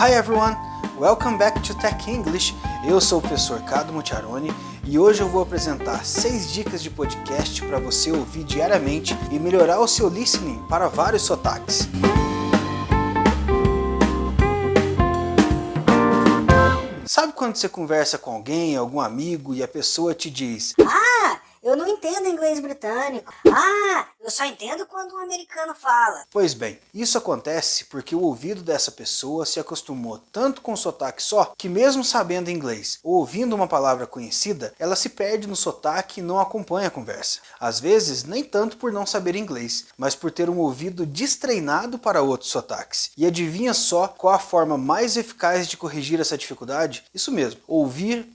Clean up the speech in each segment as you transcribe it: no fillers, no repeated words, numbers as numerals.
Hi everyone, welcome back to Tech English. Eu sou o professor Cado Mucciarone e hoje eu vou apresentar 6 dicas de podcast para você ouvir diariamente e melhorar o seu listening para vários sotaques. Sabe quando você conversa com alguém, algum amigo, e a pessoa te diz: eu não entendo inglês britânico. Eu só entendo quando um americano fala. Pois bem, isso acontece porque o ouvido dessa pessoa se acostumou tanto com o sotaque só, que mesmo sabendo inglês ou ouvindo uma palavra conhecida, ela se perde no sotaque e não acompanha a conversa. Às vezes, nem tanto por não saber inglês, mas por ter um ouvido destreinado para outros sotaques. E adivinha só qual a forma mais eficaz de corrigir essa dificuldade? Isso mesmo, ouvir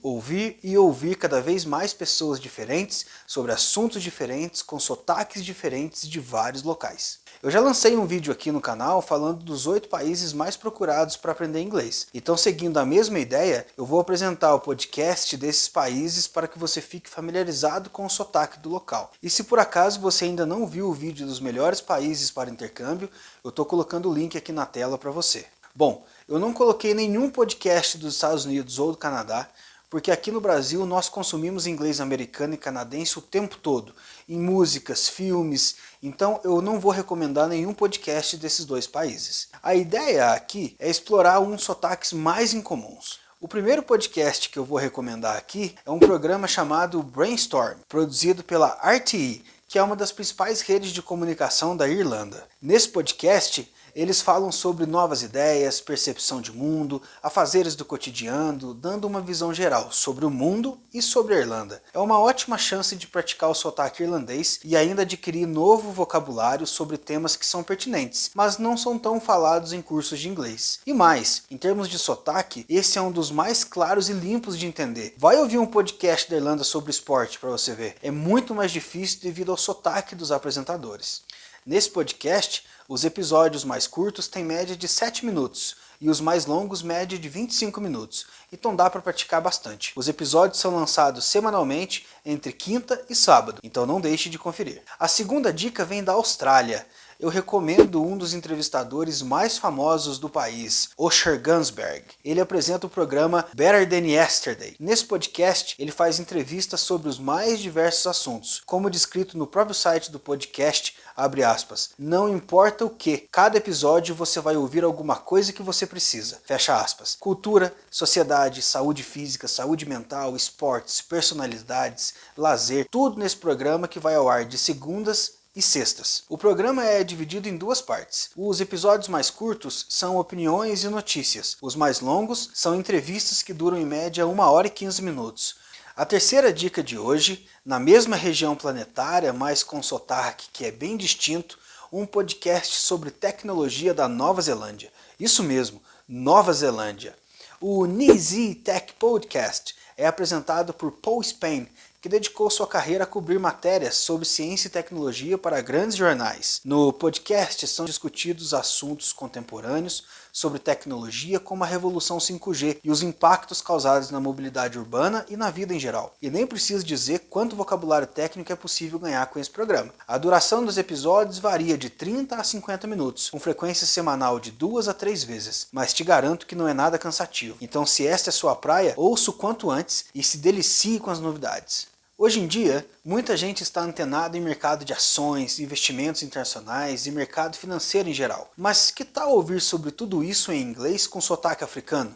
e ouvir cada vez mais pessoas diferentes, sobre assuntos diferentes, com sotaques diferentes de vários locais. Eu já lancei um vídeo aqui no canal falando dos 8 países mais procurados para aprender inglês. Então, seguindo a mesma ideia, eu vou apresentar o podcast desses países para que você fique familiarizado com o sotaque do local. E se por acaso você ainda não viu o vídeo dos melhores países para intercâmbio, eu estou colocando o link aqui na tela para você. Bom, eu não coloquei nenhum podcast dos Estados Unidos ou do Canadá, porque aqui no Brasil nós consumimos inglês americano e canadense o tempo todo, em músicas, filmes, então eu não vou recomendar nenhum podcast desses 2 países. A ideia aqui é explorar uns sotaques mais incomuns. O primeiro podcast que eu vou recomendar aqui é um programa chamado Brainstorm, produzido pela RTE, que é uma das principais redes de comunicação da Irlanda. Nesse podcast, eles falam sobre novas ideias, percepção de mundo, afazeres do cotidiano, dando uma visão geral sobre o mundo e sobre a Irlanda. É uma ótima chance de praticar o sotaque irlandês e ainda adquirir novo vocabulário sobre temas que são pertinentes, mas não são tão falados em cursos de inglês. E mais, em termos de sotaque, esse é um dos mais claros e limpos de entender. Vai ouvir um podcast da Irlanda sobre esporte para você ver. É muito mais difícil devido ao sotaque dos apresentadores. Nesse podcast, os episódios mais curtos têm média de 7 minutos e os mais longos média de 25 minutos, então dá para praticar bastante. Os episódios são lançados semanalmente entre quinta e sábado, então não deixe de conferir. A segunda dica vem da Austrália. Eu recomendo um dos entrevistadores mais famosos do país, Osher Gunsberg. Ele apresenta o programa Better Than Yesterday. Nesse podcast, ele faz entrevistas sobre os mais diversos assuntos. Como descrito no próprio site do podcast, abre aspas, não importa o que, cada episódio você vai ouvir alguma coisa que você precisa, fecha aspas. Cultura, sociedade, saúde física, saúde mental, esportes, personalidades, lazer, tudo nesse programa que vai ao ar de segundas e sextas. O programa é dividido em 2 partes. Os episódios mais curtos são opiniões e notícias. Os mais longos são entrevistas que duram em média 1 hora e 15 minutos. A terceira dica de hoje, na mesma região planetária, mas com sotaque que é bem distinto, um podcast sobre tecnologia da Nova Zelândia. Isso mesmo, Nova Zelândia. O Nizi Tech Podcast é apresentado por Paul Spain, que dedicou sua carreira a cobrir matérias sobre ciência e tecnologia para grandes jornais. No podcast são discutidos assuntos contemporâneos sobre tecnologia como a revolução 5G e os impactos causados na mobilidade urbana e na vida em geral. E nem preciso dizer quanto vocabulário técnico é possível ganhar com esse programa. A duração dos episódios varia de 30 a 50 minutos, com frequência semanal de 2 a 3 vezes, mas te garanto que não é nada cansativo. Então, se esta é sua praia, ouça o quanto antes e se delicie com as novidades. Hoje em dia, muita gente está antenada em mercado de ações, investimentos internacionais e mercado financeiro em geral. Mas que tal ouvir sobre tudo isso em inglês com sotaque africano?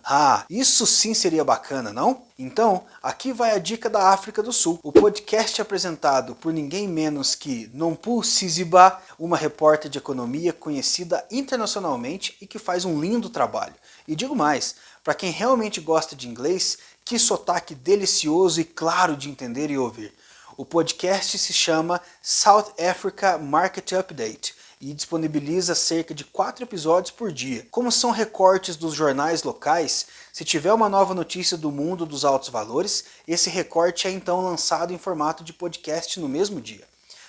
Isso sim seria bacana, não? Então, aqui vai a dica da África do Sul. O podcast é apresentado por ninguém menos que Nompu Siziba, uma repórter de economia conhecida internacionalmente e que faz um lindo trabalho. E digo mais, para quem realmente gosta de inglês, que sotaque delicioso e claro de entender e ouvir. O podcast se chama South Africa Market Update e disponibiliza cerca de 4 episódios por dia. Como são recortes dos jornais locais, se tiver uma nova notícia do mundo dos altos valores, esse recorte é então lançado em formato de podcast no mesmo dia.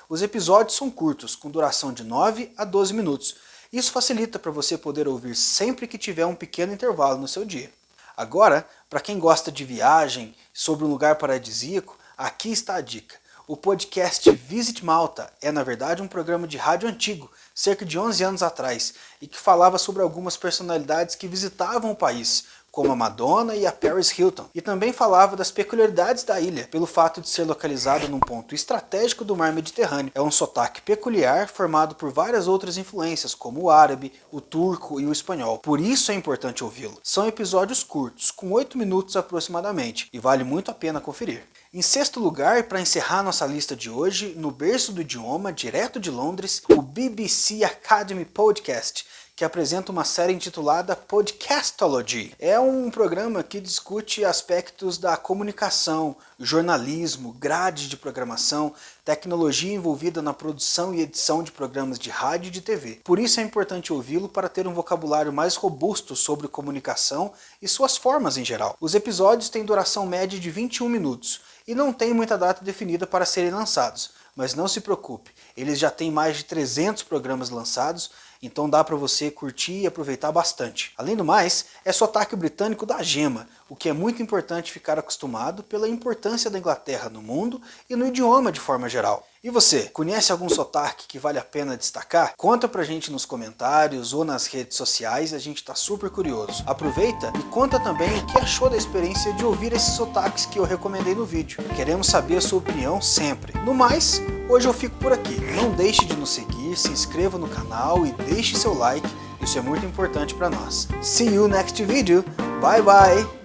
Os episódios são curtos, com duração de 9 a 12 minutos. Isso facilita para você poder ouvir sempre que tiver um pequeno intervalo no seu dia. Agora, para quem gosta de viagem, sobre um lugar paradisíaco, aqui está a dica. O podcast Visit Malta é, na verdade, um programa de rádio antigo, cerca de 11 anos atrás, e que falava sobre algumas personalidades que visitavam o país, como a Madonna e a Paris Hilton, e também falava das peculiaridades da ilha, pelo fato de ser localizada num ponto estratégico do mar Mediterrâneo. É um sotaque peculiar formado por várias outras influências, como o árabe, o turco e o espanhol. Por isso é importante ouvi-lo. São episódios curtos, com 8 minutos aproximadamente, e vale muito a pena conferir. Em sexto lugar, para encerrar nossa lista de hoje, no berço do idioma, direto de Londres, o BBC Academy Podcast, que apresenta uma série intitulada Podcastology. É um programa que discute aspectos da comunicação, jornalismo, grade de programação, tecnologia envolvida na produção e edição de programas de rádio e de TV. Por isso é importante ouvi-lo para ter um vocabulário mais robusto sobre comunicação e suas formas em geral. Os episódios têm duração média de 21 minutos e não tem muita data definida para serem lançados, mas não se preocupe, eles já têm mais de 300 programas lançados, então dá para você curtir e aproveitar bastante. Além do mais, é sotaque britânico da gema, o que é muito importante ficar acostumado pela importância da Inglaterra no mundo e no idioma de forma geral. E você, conhece algum sotaque que vale a pena destacar? Conta pra gente nos comentários ou nas redes sociais, a gente tá super curioso. Aproveita e conta também o que achou da experiência de ouvir esses sotaques que eu recomendei no vídeo. Queremos saber a sua opinião sempre. No mais, hoje eu fico por aqui. Não deixe de nos seguir, se inscreva no canal e deixe seu like, isso é muito importante para nós. See you next video. Bye bye!